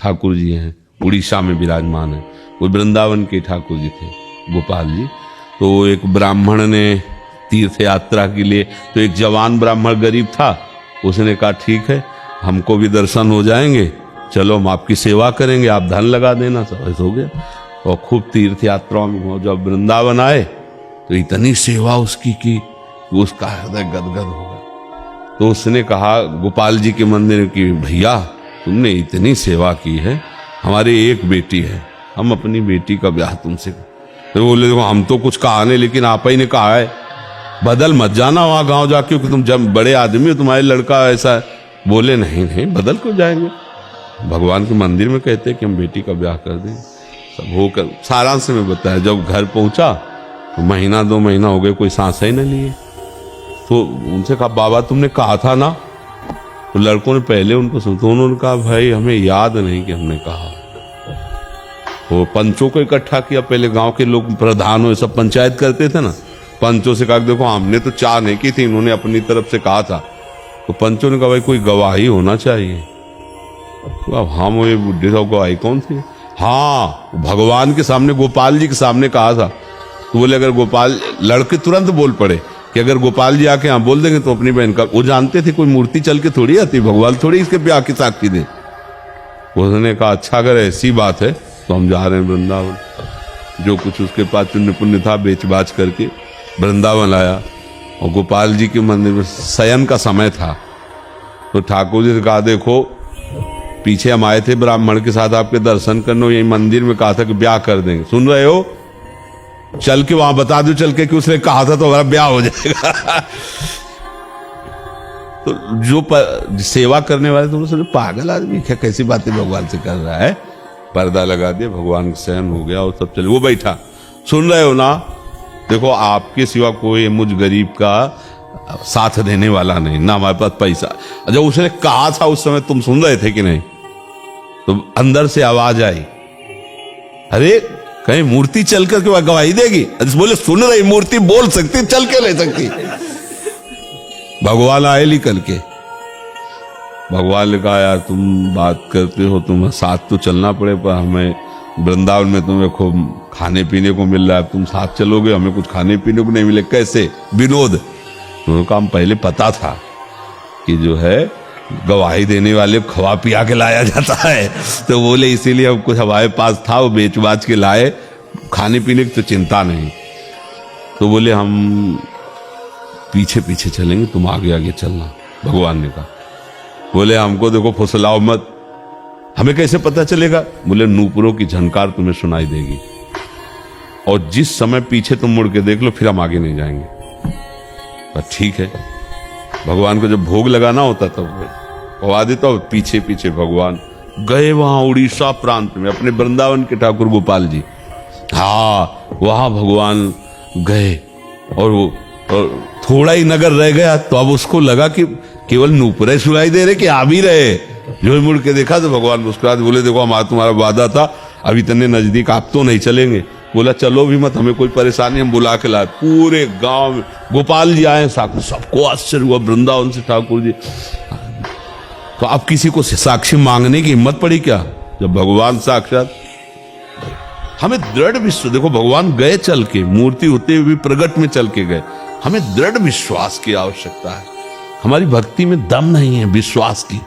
ठाकुर जी हैं, उड़ीसा में विराजमान है, वो वृंदावन के ठाकुर जी थे गोपाल जी। तो एक ब्राह्मण ने तीर्थ यात्रा के लिए, तो एक जवान ब्राह्मण गरीब था, उसने कहा ठीक है हमको भी दर्शन हो जाएंगे, चलो हम आपकी सेवा करेंगे, आप धन लगा देना। सब ऐसा हो गया और खूब तीर्थ यात्राओं में जब वृंदावन आए तो इतनी सेवा उसकी की कि उसका हृदय गदगद हो गया। तो उसने कहा गोपाल जी के मंदिर की, भैया तुमने इतनी सेवा की है, हमारी एक बेटी है, हम अपनी बेटी का ब्याह तुमसे। तो बोले देखो हम तो कुछ कहा नहीं, लेकिन आप ही ने कहा है, बदल मत जाना वहां गांव जाके, क्योंकि तुम जब बड़े आदमी हो, तुम्हारे लड़का ऐसा है। बोले नहीं नहीं बदल क्यों जाएंगे, भगवान के मंदिर में कहते हैं कि हम बेटी का ब्याह कर दें। सब होकर सारांश में बताया। जब घर पहुंचा तो महीना 2 महीना हो गए, कोई सांस ही न लिए। तो उनसे कहा बाबा तुमने कहा था ना, तो लड़कों ने पहले उनको सुना, तो उन्होंने कहा भाई हमें याद नहीं कि हमने कहा। वो पंचों को इकट्ठा किया, पहले गांव के लोग प्रधान हो सब पंचायत करते थे ना, पंचों से कहा देखो हमने तो चाह नहीं की थी, इन्होंने अपनी तरफ से कहा था। तो पंचों ने कहा भाई कोई गवाही होना चाहिए। तो अब हम वो बुढ़े साहब गवाही कौन थी? हाँ भगवान के सामने, गोपाल जी के सामने कहा था। तो बोले अगर गोपाल, लड़के तुरंत बोल पड़े कि अगर गोपाल जी आके यहाँ बोल देंगे तो अपनी बहन का, वो जानते थे कोई मूर्ति चल के थोड़ी आती, भगवान थोड़ी इसके ब्याह की साक्षी दे। उसने कहा अच्छा अगर ऐसी बात है तो हम जा रहे हैं वृंदावन। जो कुछ उसके पास पुण्य पुण्य था बेच बाच करके वृंदावन आया, और गोपाल जी के मंदिर में शयन का समय था। तो ठाकुर जी ने कहा देखो पीछे हम आए थे ब्राह्मण के साथ आपके दर्शन करने, यही मंदिर में कहा था कि ब्याह कर देंगे, सुन रहे हो, चल के वहां बता दो चल के कि उसने कहा था तो हमारा ब्याह हो जाएगा। तो जो सेवा करने वाले तो समझो पागल आदमी क्या, कैसी बातें भगवान से कर रहा है। पर्दा लगा दिया, भगवान का सहन हो गया और सब चले। वो बैठा, सुन रहे हो ना, देखो आपके सिवा कोई मुझ गरीब का साथ देने वाला नहीं, ना हमारे पास पैसा। जब उसने कहा था उस समय तुम सुन रहे थे कि नहीं? तो अंदर से आवाज आई, अरे कहीं मूर्ति चल करके गवाही देगी? बोले सुन रही, मूर्ति बोल सकती, चल के ले सकती। भगवान आए निकल के। भगवान ने कहा यार तुम बात करते हो, तुम्हें साथ तो चलना पड़े, पर हमें वृंदावन में तुम्हें खूब खाने पीने को मिल रहा है, तुम साथ चलोगे, हमें कुछ खाने पीने को नहीं मिले, कैसे? विनोद। तो काम पहले पता था कि जो है गवाही देने वाले खवा पिया के लाया जाता है, तो बोले इसीलिए अब कुछ हमारे पास था, वो बेच बाच के लाए, खाने पीने की तो चिंता नहीं। तो बोले हम पीछे पीछे चलेंगे, तुम आगे आगे चलना, भगवान ने कहा। बोले हमको देखो फुसलाओ मत, हमें कैसे पता चलेगा? बोले नूपुरों की झनकार तुम्हें सुनाई देगी, और जिस समय पीछे तुम मुड़ के देख लो फिर हम आगे नहीं जाएंगे। ठीक है, भगवान को जब भोग लगाना होता तब पवा देता, पीछे पीछे भगवान गए वहां उड़ीसा प्रांत में, अपने वृंदावन के ठाकुर गोपाल जी, हाँ वहां भगवान गए। और थोड़ा ही नगर रह गया तो अब उसको लगा कि केवल नूपुरे सुनाई दे रहे कि आ भी रहे। जो मुड़ के देखा तो भगवान मुस्कुराते बोले देखो हमारा तुम्हारा वादा था, अभी इतने नजदीक आप तो नहीं चलेंगे। बोला चलो भी मत, हमें कोई परेशानी, हम बुला के लाए। पूरे गांव में गोपाल जी आए, सबको आश्चर्य हुआ, वृंदावन से ठाकुर जी। तो अब किसी को साक्षी मांगने की हिम्मत पड़ी क्या, जब भगवान साक्षात? हमें दृढ़ विश्वास, देखो भगवान गए चल के, मूर्ति होते हुए प्रगट में चल के गए। हमें दृढ़ विश्वास की आवश्यकता है, हमारी भक्ति में दम नहीं है विश्वास की।